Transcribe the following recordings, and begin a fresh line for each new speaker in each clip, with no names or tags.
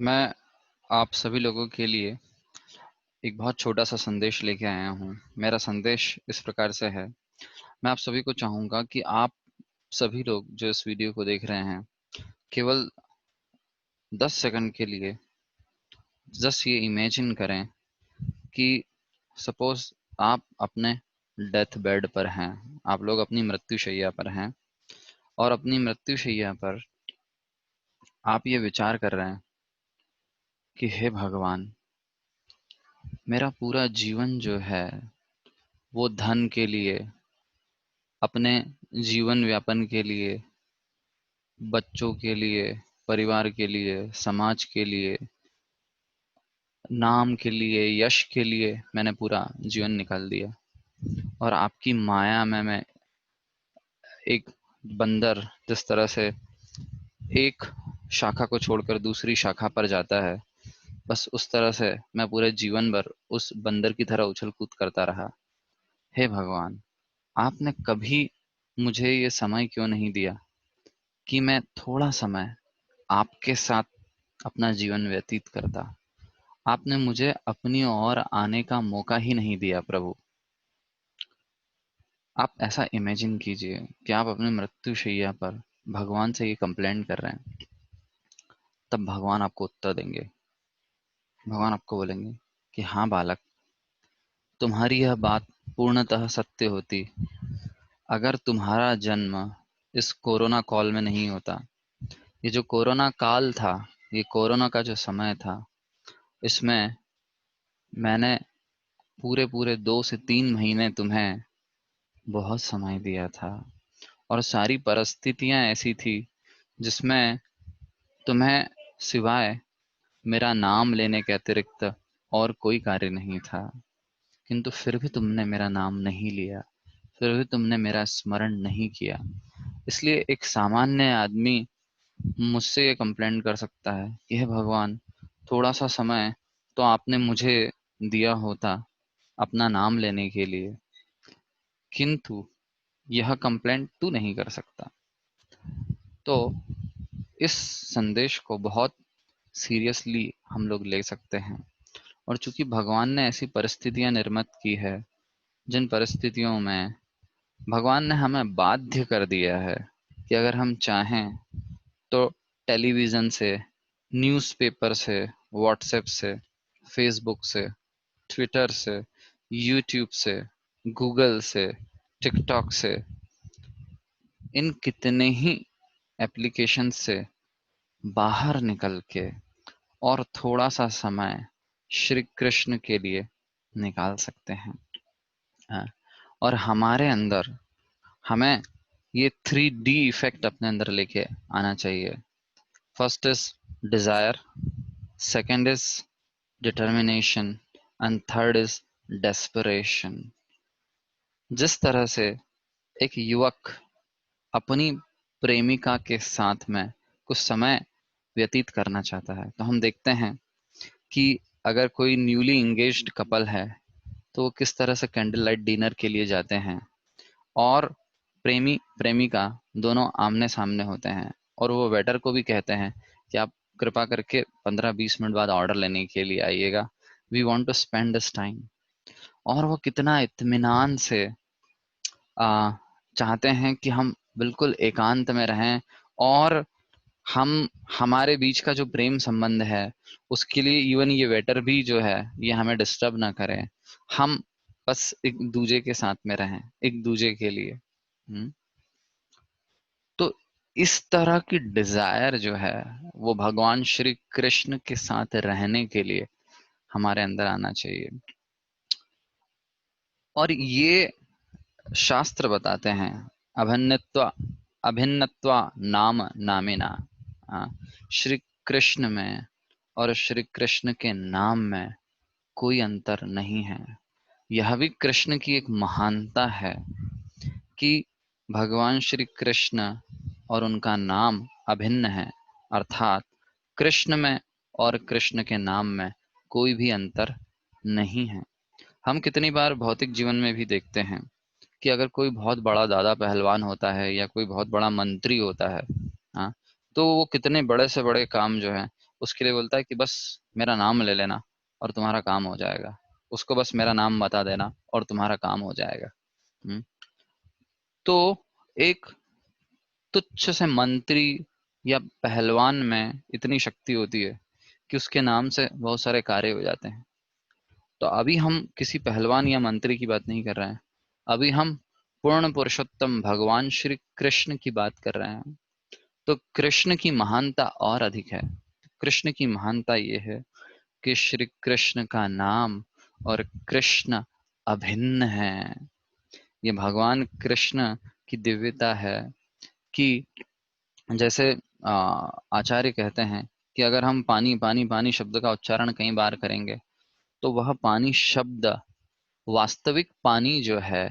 मैं आप सभी लोगों के लिए एक बहुत छोटा सा संदेश लेके आया हूँ। मेरा संदेश इस प्रकार से है। मैं आप सभी को चाहूँगा कि आप सभी लोग जो इस वीडियो को देख रहे हैं, केवल 10 सेकंड के लिए जस्ट ये इमेजिन करें कि सपोज आप अपने डेथ बेड पर हैं। आप लोग अपनी मृत्युशैया पर हैं और अपनी मृत्युशैया पर आप ये विचार कर रहे हैं कि हे भगवान, मेरा पूरा जीवन जो है वो धन के लिए, अपने जीवन व्यापन के लिए, बच्चों के लिए, परिवार के लिए, समाज के लिए, नाम के लिए, यश के लिए मैंने पूरा जीवन निकाल दिया। और आपकी माया में मैं एक बंदर जिस तरह से एक शाखा को छोड़कर दूसरी शाखा पर जाता है, बस उस तरह से मैं पूरे जीवन भर उस बंदर की तरह उछल कूद करता रहा। हे भगवान, आपने कभी मुझे ये समय क्यों नहीं दिया कि मैं थोड़ा समय आपके साथ अपना जीवन व्यतीत करता। आपने मुझे अपनी ओर आने का मौका ही नहीं दिया प्रभु। आप ऐसा इमेजिन कीजिए कि आप अपनी मृत्युशैया पर भगवान से ये कंप्लेंट कर रहे हैं। तब भगवान आपको उत्तर देंगे। भगवान आपको बोलेंगे कि हाँ बालक, तुम्हारी यह बात पूर्णतः सत्य होती अगर तुम्हारा जन्म इस कोरोना कॉल में नहीं होता। ये जो कोरोना काल था, ये कोरोना का जो समय था, इसमें मैंने पूरे पूरे 2 से 3 महीने तुम्हें बहुत समय दिया था और सारी परिस्थितियां ऐसी थी जिसमें तुम्हें सिवाय मेरा नाम लेने के अतिरिक्त और कोई कार्य नहीं था। किंतु फिर भी तुमने मेरा नाम नहीं लिया, फिर भी तुमने मेरा स्मरण नहीं किया। इसलिए एक सामान्य आदमी मुझसे ये कंप्लेंट कर सकता है कि हे भगवान, थोड़ा सा समय तो आपने मुझे दिया होता अपना नाम लेने के लिए। किंतु यह कंप्लेंट तू नहीं कर सकता। तो इस संदेश को बहुत सीरियसली हम लोग ले सकते हैं। और चूंकि भगवान ने ऐसी परिस्थितियां निर्मित की है जिन परिस्थितियों में भगवान ने हमें बाध्य कर दिया है कि अगर हम चाहें तो टेलीविज़न से, न्यूज़पेपर से, व्हाट्सएप से, फेसबुक से, ट्विटर से, यूट्यूब से, गूगल से, टिकटॉक से, इन कितने ही एप्लीकेशन से बाहर निकल के और थोड़ा सा समय श्री कृष्ण के लिए निकाल सकते हैं। हाँ, और हमारे अंदर हमें ये 3D इफेक्ट अपने अंदर लेके आना चाहिए। First is desire, second is determination and third is desperation. जिस तरह से एक युवक अपनी प्रेमिका के साथ में कुछ समय व्यतीत करना चाहता है, तो हम देखते हैं कि अगर कोई न्यूली इंगेज्ड कपल है तो वो किस तरह से कैंडल लाइट डिनर के लिए जाते हैं और प्रेमी प्रेमिका दोनों आमने सामने होते हैं और वो वेटर को भी कहते हैं कि आप कृपा करके 15-20 मिनट बाद ऑर्डर लेने के लिए आइएगा, we want to spend this time. और वो कितना इत्मीनान से आ, चाहते हैं कि हम बिल्कुल एकांत में रहें और हम हमारे बीच का जो प्रेम संबंध है उसके लिए इवन ये वेटर भी जो है ये हमें डिस्टर्ब ना करें। हम बस एक दूजे के साथ में रहें, एक दूजे के लिए। तो इस तरह की डिजायर जो है वो भगवान श्री कृष्ण के साथ रहने के लिए हमारे अंदर आना चाहिए। और ये शास्त्र बताते हैं, अभिन्नत्व अभिन्नत्वा नाम नामिना। हाँ, श्री कृष्ण में और श्री कृष्ण के नाम में कोई अंतर नहीं है। यह भी कृष्ण की एक महानता है कि भगवान श्री कृष्ण और उनका नाम अभिन्न है, अर्थात कृष्ण में और कृष्ण के नाम में कोई भी अंतर नहीं है। हम कितनी बार भौतिक जीवन में भी देखते हैं कि अगर कोई बहुत बड़ा दादा पहलवान होता है या कोई बहुत बड़ा मंत्री होता है, हाँ, तो वो कितने बड़े से बड़े काम जो है उसके लिए बोलता है कि बस मेरा नाम ले लेना और तुम्हारा काम हो जाएगा, उसको बस मेरा नाम बता देना और तुम्हारा काम हो जाएगा। हम्म। तो एक तुच्छ से मंत्री या पहलवान में इतनी शक्ति होती है कि उसके नाम से बहुत सारे कार्य हो जाते हैं। तो अभी हम किसी पहलवान या मंत्री की बात नहीं कर रहे हैं, अभी हम पूर्ण पुरुषोत्तम भगवान श्री कृष्ण की बात कर रहे हैं। तो कृष्ण की महानता और अधिक है। कृष्ण की महानता ये है कि श्री कृष्ण का नाम और कृष्ण अभिन्न है। ये भगवान कृष्ण की दिव्यता है कि जैसे आचार्य कहते हैं कि अगर हम पानी पानी पानी शब्द का उच्चारण कई बार करेंगे तो वह पानी शब्द वास्तविक पानी जो है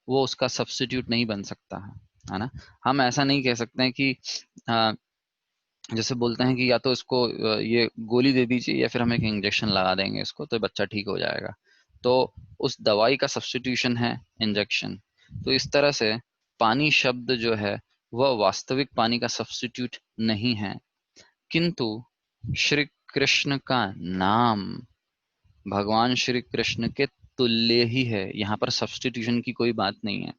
वो उसका सब्स्टिट्यूट नहीं बन सकता है ना। हम ऐसा नहीं कह सकते हैं कि अ, जैसे बोलते हैं कि या तो इसको ये गोली दे दीजिए या फिर हम एक इंजेक्शन लगा देंगे इसको तो बच्चा ठीक हो जाएगा। तो उस दवाई का सब्स्टिट्यूशन है इंजेक्शन। तो इस तरह से पानी शब्द जो है वह वास्तविक पानी का सब्स्टिट्यूट नहीं है, किंतु श्री कृष्ण का नाम भगवान श्री कृष्ण के तुल्य ही है। यहाँ पर सब्स्टिट्यूशन की कोई बात नहीं है।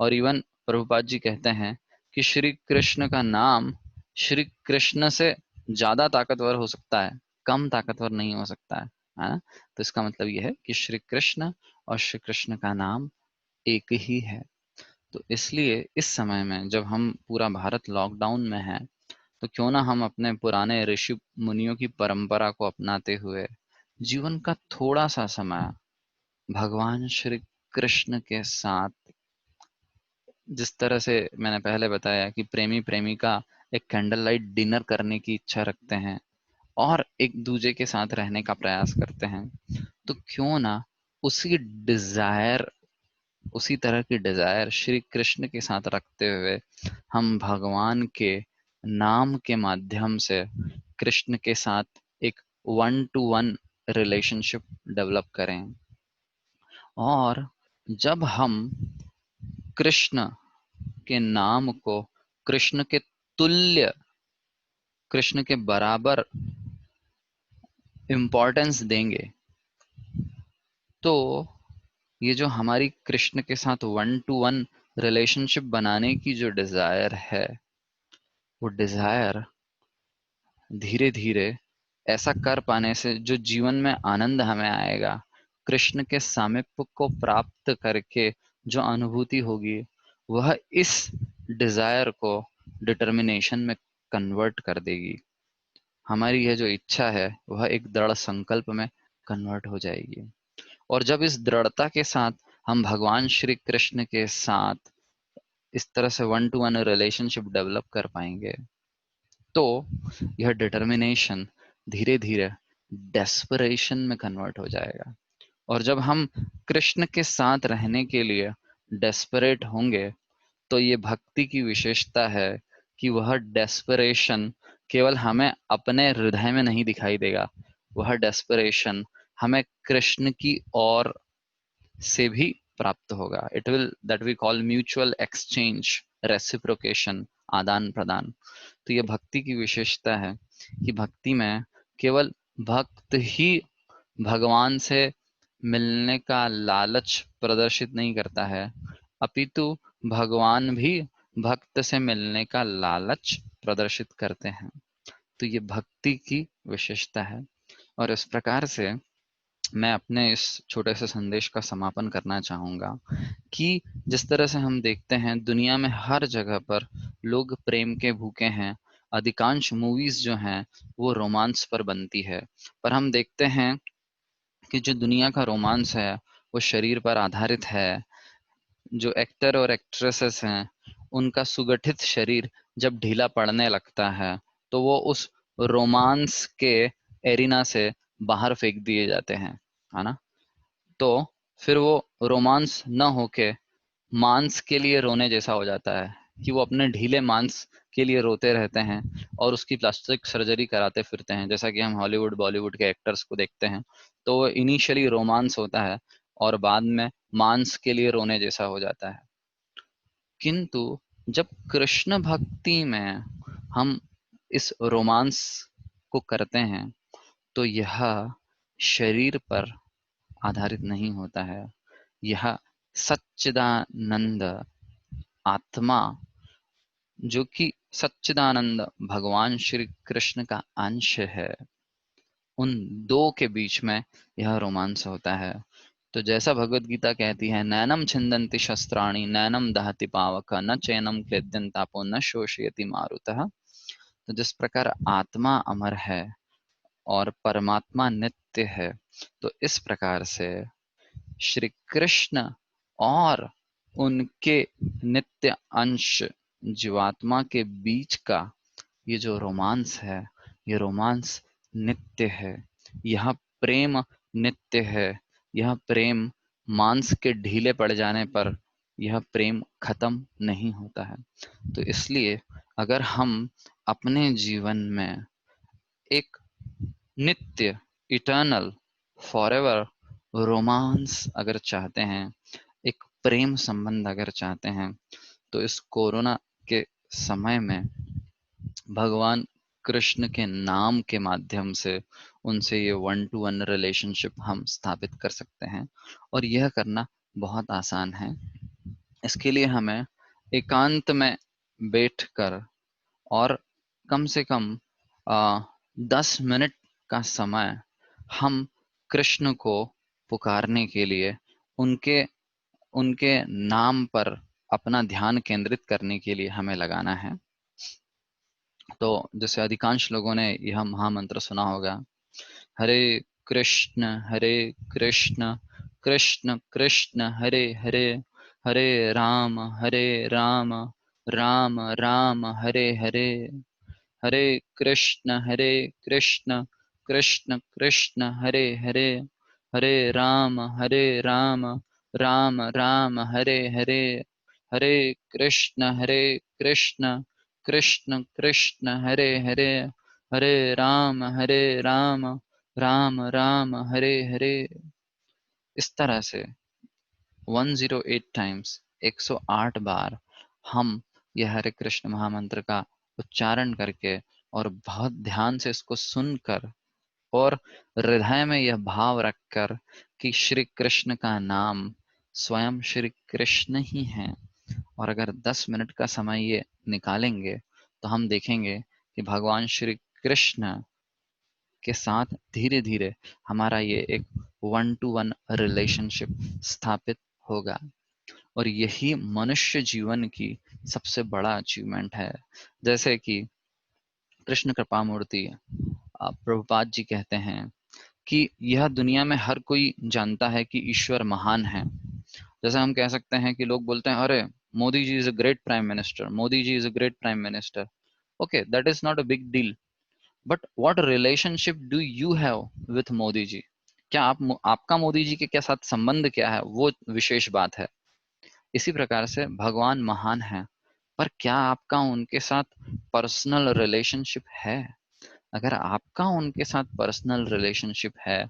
और इवन प्रभुपाद जी कहते हैं कि श्री कृष्ण का नाम श्री कृष्ण से ज्यादा ताकतवर हो सकता है, कम ताकतवर नहीं हो सकता है ना। तो इसका मतलब यह है कि श्री कृष्ण और श्री कृष्ण का नाम एक ही है। तो इसलिए इस समय में जब हम पूरा भारत लॉकडाउन में है तो क्यों ना हम अपने पुराने ऋषि मुनियों की परंपरा को अपनाते हुए जीवन का थोड़ा सा समय भगवान श्री कृष्ण के साथ, जिस तरह से मैंने पहले बताया कि प्रेमी प्रेमिका एक कैंडल लाइट डिनर करने की इच्छा रखते हैं और एक दूजे के साथ रहने का प्रयास करते हैं, तो क्यों ना उसी डिजायर उसी तरह की डिजायर श्री कृष्ण के साथ रखते हुए हम भगवान के नाम के माध्यम से कृष्ण के साथ एक one two one relationship develop करें। और जब हम कृष्ण के नाम को कृष्ण के तुल्य, कृष्ण के बराबर इम्पोर्टेंस देंगे, तो ये जो हमारी कृष्ण के साथ वन टू वन रिलेशनशिप बनाने की जो डिजायर है, वो डिजायर धीरे धीरे ऐसा कर पाने से जो जीवन में आनंद हमें आएगा, कृष्ण के सामीप्य को प्राप्त करके जो अनुभूति होगी, वह इस डिजायर को डिटर्मिनेशन में कन्वर्ट कर देगी। हमारी यह जो इच्छा है वह एक दृढ़ संकल्प में कन्वर्ट हो जाएगी। और जब इस दृढ़ता के साथ हम भगवान श्री कृष्ण के साथ इस तरह से one two one relationship develop कर पाएंगे, तो यह डिटर्मिनेशन धीरे धीरे डेस्परेशन में कन्वर्ट हो जाएगा। और जब हम कृष्ण के साथ रहने के लिए डेस्परेट होंगे, तो ये भक्ति की विशेषता है कि वह डेस्परेशन केवल हमें अपने हृदय में नहीं दिखाई देगा, वह डेस्परेशन हमें कृष्ण की ओर से भी प्राप्त होगा। It will that we call mutual exchange, reciprocation, आदान प्रदान। तो ये भक्ति की विशेषता है कि भक्ति में केवल भक्त ही भगवान से मिलने का लालच प्रदर्शित नहीं करता है, अपितु भगवान भी भक्त से मिलने का लालच प्रदर्शित करते हैं। तो ये भक्ति की विशेषता है। और इस प्रकार से मैं अपने इस छोटे से संदेश का समापन करना चाहूंगा कि जिस तरह से हम देखते हैं दुनिया में हर जगह पर लोग प्रेम के भूखे हैं। अधिकांश मूवीज जो हैं वो रोमांस पर बनती है, पर हम देखते हैं कि जो दुनिया का रोमांस है वो शरीर पर आधारित है। जो एक्टर और एक्ट्रेसेस हैं उनका सुगठित शरीर जब ढीला पड़ने लगता है तो वो उस रोमांस के एरिना से बाहर फेंक दिए जाते हैं, है ना। तो फिर वो रोमांस न होके मांस के लिए रोने जैसा हो जाता है कि वो अपने ढीले मांस के लिए रोते रहते हैं और उसकी प्लास्टिक सर्जरी कराते फिरते हैं। जैसा कि हम हॉलीवुड बॉलीवुड के एक्टर्स को देखते हैं, तो वो इनिशियली रोमांस होता है और बाद में मांस के लिए रोने जैसा हो जाता है। किंतु जब कृष्ण भक्ति में हम इस रोमांस को करते हैं तो यह शरीर पर आधारित नहीं होता है। यह सच्चिदानंद आत्मा, जो कि सच्चिदानंद भगवान श्री कृष्ण का अंश है, उन दो के बीच में यह रोमांस होता है। तो जैसा भगवत गीता कहती है, नैनम छिन्दन्ति शस्त्राणि नैनम दहति पावक न चैनम क्लेद्यंतापो न शोषयति मारुतः। तो जिस प्रकार आत्मा अमर है और परमात्मा नित्य है, तो इस प्रकार से श्री कृष्ण और उनके नित्य अंश जीवात्मा के बीच का ये जो रोमांस है, ये रोमांस नित्य है। यह प्रेम नित्य है। यह प्रेम मांस के ढीले पड़ जाने पर यह प्रेम खत्म नहीं होता है। तो इसलिए अगर हम अपने जीवन में एक नित्य, इटर्नल, फॉरएवर रोमांस अगर चाहते हैं, एक प्रेम संबंध अगर चाहते हैं, तो इस कोरोना के समय में भगवान कृष्ण के नाम के माध्यम से उनसे ये वन टू वन रिलेशनशिप हम स्थापित कर सकते हैं। और यह करना बहुत आसान है। इसके लिए हमें एकांत में बैठकर और कम से कम 10 मिनट का समय हम कृष्ण को पुकारने के लिए, उनके उनके नाम पर अपना ध्यान केंद्रित करने के लिए हमें लगाना है। तो जैसे अधिकांश लोगों ने यह महामंत्र सुना होगा, हरे कृष्ण कृष्ण कृष्ण हरे हरे, हरे राम राम राम हरे हरे, हरे कृष्ण कृष्ण कृष्ण हरे हरे, हरे राम राम हरे हरे, हरे कृष्ण कृष्ण कृष्ण हरे हरे, हरे राम राम हरे हरे। इस तरह से 108 टाइम्स, 108 बार हम यह हरे कृष्ण महामंत्र का उच्चारण करके और बहुत ध्यान से इसको सुनकर और हृदय में यह भाव रखकर कि श्री कृष्ण का नाम स्वयं श्री कृष्ण ही है, और अगर 10 मिनट का समय ये निकालेंगे तो हम देखेंगे कि भगवान श्री कृष्ण के साथ धीरे धीरे हमारा ये एक वन टू वन रिलेशनशिप स्थापित होगा। और यही मनुष्य जीवन की सबसे बड़ा अचीवमेंट है। जैसे कि कृष्ण कृपा मूर्ति प्रभुपाद जी कहते हैं कि यह दुनिया में हर कोई जानता है कि ईश्वर महान है। जैसे हम कह सकते हैं कि लोग बोलते हैं, अरे Modi ji is a great prime minister, Modi ji is a great prime minister. Okay, that is not a big deal, but what relationship do you have with Modi ji? क्या आपका मोदी जी के साथ संबंध क्या है, वो विशेष बात है। इसी प्रकार से भगवान महान है, पर क्या आपका उनके साथ पर्सनल रिलेशनशिप है? अगर आपका उनके साथ पर्सनल रिलेशनशिप है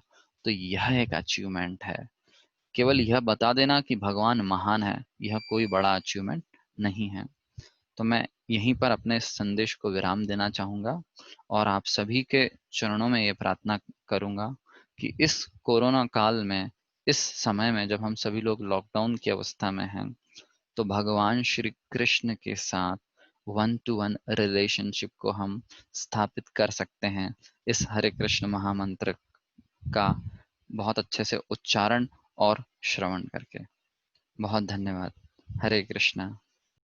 तो यह एक अचीवमेंट है। केवल यह बता देना कि भगवान महान है, यह कोई बड़ा अचीवमेंट नहीं है। तो मैं यहीं पर अपने इस संदेश को विराम देना चाहूँगा और आप सभी के चरणों में ये प्रार्थना करूँगा कि इस कोरोना काल में, इस समय में जब हम सभी लोग लॉकडाउन की अवस्था में हैं, तो भगवान श्री कृष्ण के साथ वन टू वन रिलेशनशिप को हम स्थापित कर सकते हैं इस हरे कृष्ण महामंत्र का बहुत अच्छे से उच्चारण और श्रवण करके। बहुत धन्यवाद। हरे कृष्णा।